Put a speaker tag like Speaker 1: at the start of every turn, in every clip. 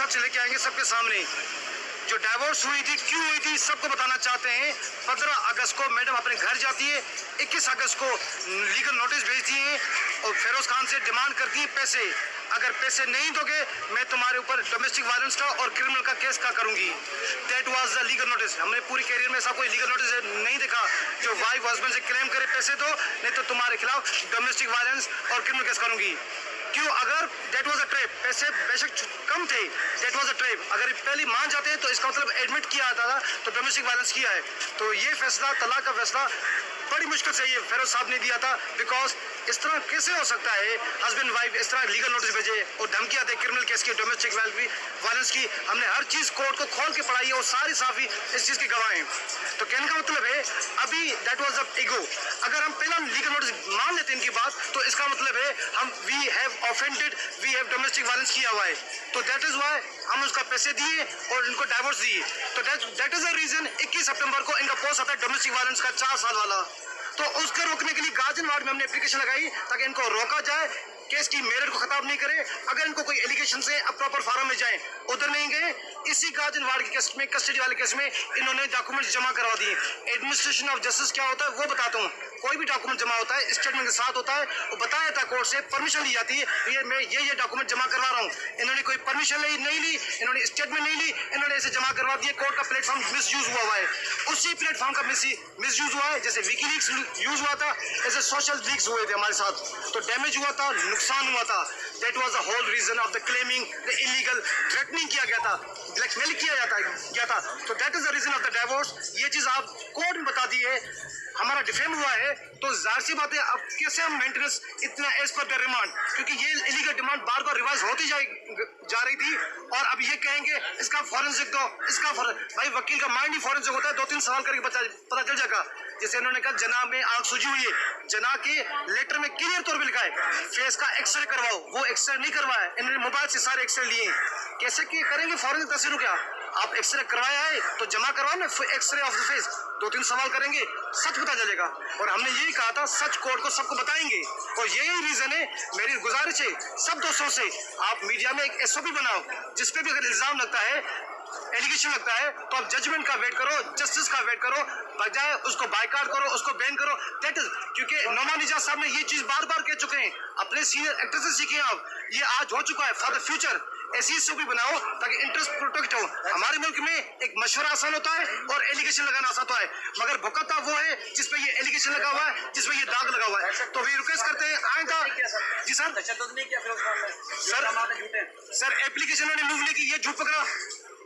Speaker 1: सच लेके आएंगे सबके सामने। जो डाइवोर्स हुई थी, क्यों हुई थी, सबको बताना चाहते हैं। 15 अगस्त को मैडम अपने घर जाती है, 21 अगस्त को लीगल नोटिस भेजती है और फिरोज खान से डिमांड करती है पैसे। अगर पैसे नहीं दोगे मैं तुम्हारे ऊपर डोमेस्टिक वायलेंस का और क्रिमिनल का केस का करूंगी। That was the legal notice. हमने पूरी कैरियर में ऐसा कोई लीगल नोटिस नहीं देखा जो वाइफ हस्बैंड से क्लेम करे पैसे दो नहीं तो तुम्हारे खिलाफ डोमेस्टिक वायलेंस और क्रिमिनल केस करूंगी। क्यों? अगर दैट वाज अ ट्रेप, पैसे बेशक कम थे, दैट वाज अ ट्रेप। अगर पहले मान जाते हैं तो इसका मतलब एडमिट किया जाता था तो डोमेस्टिक वायलेंस किया है। तो ये फैसला, तलाक का फैसला बड़ी मुश्किल से ये फिरोज साहब ने दिया था। बिकॉज इस तरह कैसे हो सकता है हस्बैंड वाइफ इस तरह लीगल नोटिस भेजे और धमकियां दे क्रिमिनल केस की, डोमेस्टिक वायलेंस की। हमने हर चीज कोर्ट को खोल के पढ़ाई है और सारी साफी इस चीज की गवाह हैं। तो कहने का मतलब है अभी दैट वाज द ईगो। अगर हम पहला लीगल नोटिस मान लेते हैं इनकी बात तो इसका मतलब है हम we have offended, we have domestic violence किया हुआ है। तो दैट इज वाई हम उसका पैसे दिए और इनको डाइवोर्स दिए। तो दैट इज द रीजन 21 सितंबर को इनका पोस्ट आता है डोमेस्टिक वायलेंस का 4 साल वाला। तो उसको रोकने के लिए गाजियाबाद में हमने एप्लीकेशन लगाई ताकि इनको रोका जाए, केस की मेरिट को खत्म नहीं करे। अगर इनको कोई एलिगेशन से अब प्रॉपर फॉर्म में जाए, उधर नहीं गए, इसी गाजियाबाद के केस में, कस्टडी वाले केस में इन्होंने डॉक्यूमेंट्स जमा करवा दिए। एडमिनिस्ट्रेशन ऑफ जस्टिस क्या होता है वो बताता हूँ। कोई भी डॉक्यूमेंट जमा होता है स्टेटमेंट के साथ होता है, वो बताया था कोर्ट से, परमिशन ली जाती है ये मैं ये डॉक्यूमेंट जमा करवा रहा हूँ। इन्होंने कोई परमिशन नहीं ली, इन्होंने स्टेटमेंट नहीं ली, इन्होंने इसे जमा करवा दिया। कोर्ट का प्लेटफॉर्म मिसयूज हुआ है, उसी प्लेटफॉर्म का मिसयूज हुआ है। जैसे विकीलीक्स यूज हुआ था ऐसे सोशल लीक्स हुए थे हमारे साथ, तो डैमेज हुआ था, नुकसान हुआ था। That was the whole reason of the claiming the illegal, threatening किया गया था, ब्लैकमेल किया गया था। तो that is the reason of the divorce. ये चीज आप कोर्ट में बता दी है, हमारा डिफेम हुआ है, तो जाहिर सी बात है अब कैसे हम मेंटेनेंस इतना एज पर द रिमांड, क्योंकि ये इलीगल डिमांड बार बार रिवाइज होती जा रही थी और अब ये कहेंगे इसका फॉरेंसिक दो, इसका भाई वकील का माइंड ही फॉरेंसिक होता है, 2-3 सवाल करके पता चल जाएगा। जैसे इन्होंने कहा जना में आंख सूजी हुई है, जना के लेटर में क्लियर तौर पे लिखा है फेस का एक्सरे करवाओ, वो एक्सरे नहीं करवाया, इन्होंने मोबाइल से सारे एक्सरे लिए। कैसे करेंगे फॉरेंसिक तस्वीरों? क्या आप एक्सरे करवाया है तो जमा करवाओ ना एक्सरे ऑफ द फेस, 2-3 सवाल करेंगे, सच पता चलेगा। और हमने यही कहा था सच कोर्ट को सबको बताएंगे और यही रीजन है। मेरी गुजारिश है सब दोस्तों से, आप मीडिया में एक एसओपी बनाओ, जिसपे भी अगर इल्जाम लगता है, एलिगेशन लगता है तो आप जजमेंट का वेट करो, जस्टिस का वेट करो, बजाय उसको बायकॉट करो, उसको बैन करो। दैट इज, क्योंकि नोमान निजात साहब ने ये चीज बार बार कह चुके हैं, अपने सीनियर एक्टर से सीखे आप, ये आज हो चुका है। फॉर द फ्यूचर ऐसी एसओपी बनाओ ताकि इंटरेस्ट प्रोटेक्ट हो। हमारे मुल्क में एक मशवरा आसान होता है और एलिगेशन लगाना आसान होता है, मगर भुकता वो है जिसपे ये एलिगेशन लगा हुआ है, जिसपे ये दाग लगा हुआ है। तो वी रिक्वेस्ट करते हैं आइंदा। जी सर एप्लीकेशन ने मूव नहीं की, ये झूठ पकड़ा।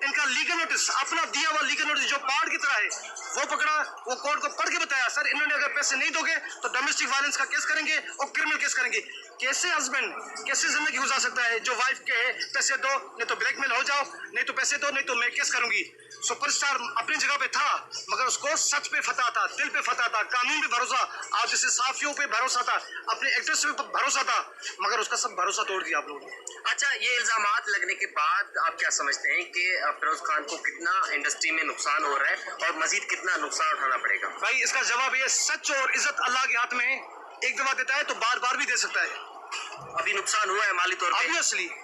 Speaker 1: इनका लीगल नोटिस, अपना दिया हुआ लीगल नोटिस जो पहाड़ की तरह है, वो पकड़ा, वो कोर्ट को पढ़ के बताया सर इन्होंने अगर पैसे नहीं दोगे तो डोमेस्टिक वायलेंस का केस करेंगे और क्रिमिनल केस करेंगे। कैसे हस्बैंड कैसे जिंदगी गुजार सकता है जो वाइफ के है पैसे दो नहीं तो ब्लैकमेल हो जाओ, नहीं तो पैसे दो नहीं तो मैं केस करूंगी। सुपरस्टार अपनी जगह पे था मगर उसको सच पे फता था, दिल पे फता था, कानून पे भरोसा, आप जैसे साफियों पे भरोसा था, अपने एक्टर्स पे भरोसा था, मगर उसका सब भरोसा तोड़ दिया आप लोगों ने।
Speaker 2: अच्छा, ये इल्जामात लगने के बाद आप क्या समझते हैं कि फिरोज खान को कितना इंडस्ट्री में नुकसान हो रहा है और मजीद कितना नुकसान उठाना पड़ेगा?
Speaker 1: भाई इसका जवाब ये, सच और इज्जत अल्लाह के हाथ में, एक दफा देता है तो बार बार भी दे सकता है।
Speaker 2: अभी नुकसान हुआ है माली तौर पे,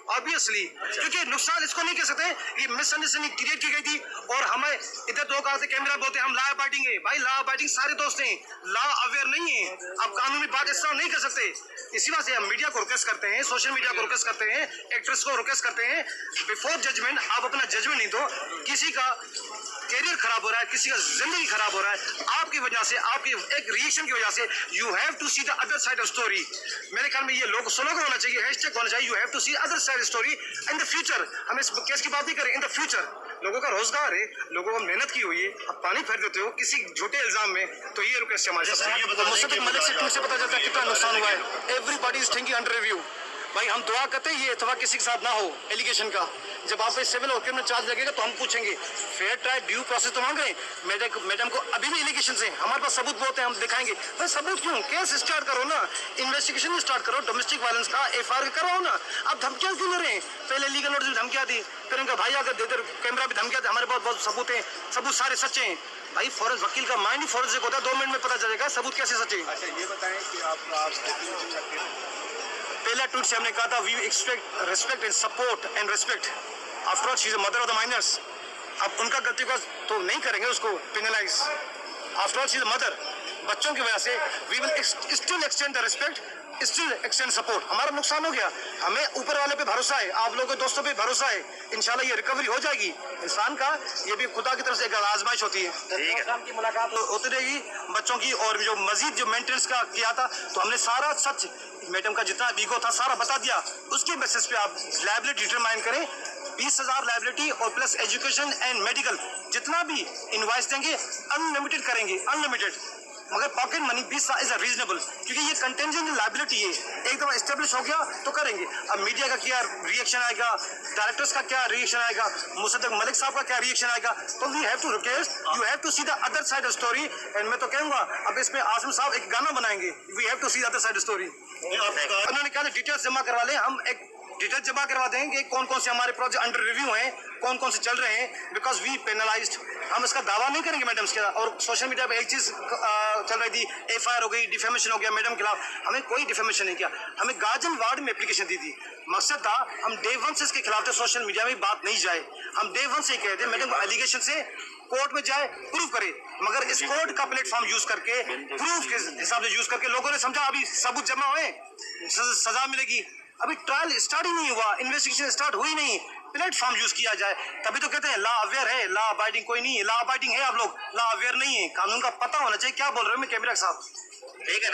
Speaker 1: ऑब्वियसली क्योंकि नुकसान इसको नहीं कह सकते, ये मिसअंडरस्टैंडिंग क्रिएट की गई थी और हमें इधर दो कहा कैमरा बोलते हम लॉ अबाइडिंग है। भाई लॉ अबाइडिंग सारे दोस्त हैं, लॉ अवेयर नहीं है, आप कानूनी बात इस तरह नहीं कर सकते। इसी वजह से हम मीडिया को रिक्वेस्ट करते हैं, सोशल मीडिया को रिक्वेस्ट करते हैं, एक्ट्रेस को रिक्वेस्ट करते हैं, बिफोर जजमेंट आप अपना जजमेंट नहीं दो। किसी का कैरियर खराब हो रहा है, किसी का जिंदगी खराब हो रहा है आपकी वजह से, आपकी एक रिएक्शन की वजह से। You have to see the other side of story. मेरे ख्याल में ये लोग स्लोगन होना चाहिए, हैशटैग होना चाहिए, you have to see other side story in the future. हम इस केस की बात नहीं करें, इन द फ्यूचर लोगों का रोजगार है, लोगों को मेहनत की हुई है, अब पानी फेर देते हो किसी झूठे इल्जाम में, तो ये रिक्वेस्ट हमारे साथ। मुस्तफिक मलिक से ट्वीट से पता चलता है कितना नुकसान हुआ है। Everybody is thinking under review. भाई हम दुआ करते हैं ये अथवा किसी के साथ ना हो एलिगेशन का। जब आप पे सिविल और क्रिमिनल चार्ज लगेगा तो हम पूछेंगे, फेयर ट्रायल ड्यू प्रोसेस तो मांग रहे हैं। मैडम को अभी भी एलिगेशन है, हमारे पास सबूत बहुत है, हम दिखाएंगे। भाई सबूत क्यों, केस स्टार्ट करो ना, इन्वेस्टिगेशन स्टार्ट करो, डोमेस्टिक वायलेंस का एफआईआर करवाओ ना। आप धमकियां क्यों दे रहे हैं? पहले लीगल नोटिस में धमकियां दी, फिर उनका भाई आकर देते कैमरा भी धमकियां दी। हमारे पास बहुत सबूत है, सबूत सारे सच्चे हैं। भाई फॉरेंस वकील का माइंड ही फॉरेंसिक होता है, 2 मिनट में पता चलेगा सबूत कैसे सच्चे।
Speaker 3: अच्छा ये बताएं कि आप
Speaker 1: पहला ट्वीट से हमने कहा था we expect respect and support and respect. After all she is a mother of the minors. अब उनका गलती को तो नहीं करेंगे उसको penalise. After all she is a mother. बच्चों की वजह से we will still extend the respect, still extend support. हमारा नुकसान हो गया, हमें ऊपर वाले पे भरोसा है, आप लोगों के दोस्तों पे भरोसा है, इंशाल्लाह ये रिकवरी हो जाएगी। इंसान का ये भी खुदा की तरफ से एक आजमाइश होती है।
Speaker 2: ठीक है।
Speaker 1: की मुलाकात होती रहेगी बच्चों की, और जो मजीद जो मेंटेनेंस का किया था तो हमने सारा सच, मैडम का जितना ईगो था सारा बता दिया। उसके बेसिस पे आप लायबिलिटी डिटरमाइन करें, 20,000 लायबिलिटी और प्लस एजुकेशन एंड मेडिकल जितना भी इनवाइस देंगे अनलिमिटेड करेंगे, अनलिमिटेड। मगर पॉकेट मनी 20 इज रीजनेबल, क्योंकि ये कंटेंजेंट लायबिलिटी है, एक दफा एस्टेब्लिश हो गया तो करेंगे। अब मीडिया का क्या रिएक्शन आएगा, डायरेक्टर्स का क्या रिएक्शन आएगा, मुसद्दक मलिक साहब का क्या रिएक्शन आएगा, तो we have to request, you have to see the other side of story. And मैं तो कहूंगा अब इसमें आसिम साहब एक गाना बनाएंगे, we have to see the other side story. उन्होंने कहा डिटेल्स जमा करवा लें, हम एक डिटेल जमा करवा देंगे कि कौन कौन से हमारे प्रोजेक्ट अंडर रिव्यू हैं, कौन कौन से चल रहे हैं, बिकॉज वी पेनलाइज्ड। हम इसका दावा नहीं करेंगे मैडम के। और सोशल मीडिया पे एक चीज चल रही थी, एफआईआर हो गई, डिफेमेशन हो गया मैडम के खिलाफ। हमें कोई डिफेमेशन नहीं किया, हमें गार्जियन वार्ड में एप्लीकेशन दी थी। मकसद था हम डे 1 से इसके खिलाफ थे, सोशल मीडिया में बात नहीं जाए। हम डे 1 से ही कहते मैडम एलिगेशन से कोर्ट में जाए, प्रूव करे, मगर इस कोर्ट का प्लेटफॉर्म यूज करके, प्रूफ के हिसाब से यूज करके लोगों ने समझा अभी सबूत जमा हुए सजा मिलेगी। अभी ट्रायल स्टार्ट ही नहीं हुआ, इन्वेस्टिगेशन स्टार्ट हुई नहीं, प्लेटफॉर्म यूज किया जाए। तभी तो कहते हैं लॉ अवेयर है, लॉ अबाइडिंग कोई नहीं है। लॉ अबाइडिंग है आप लोग, लॉ अवेयर नहीं है। कानून का पता होना चाहिए। क्या बोल रहे हो मैं कैमरा साहब?
Speaker 2: ठीक है।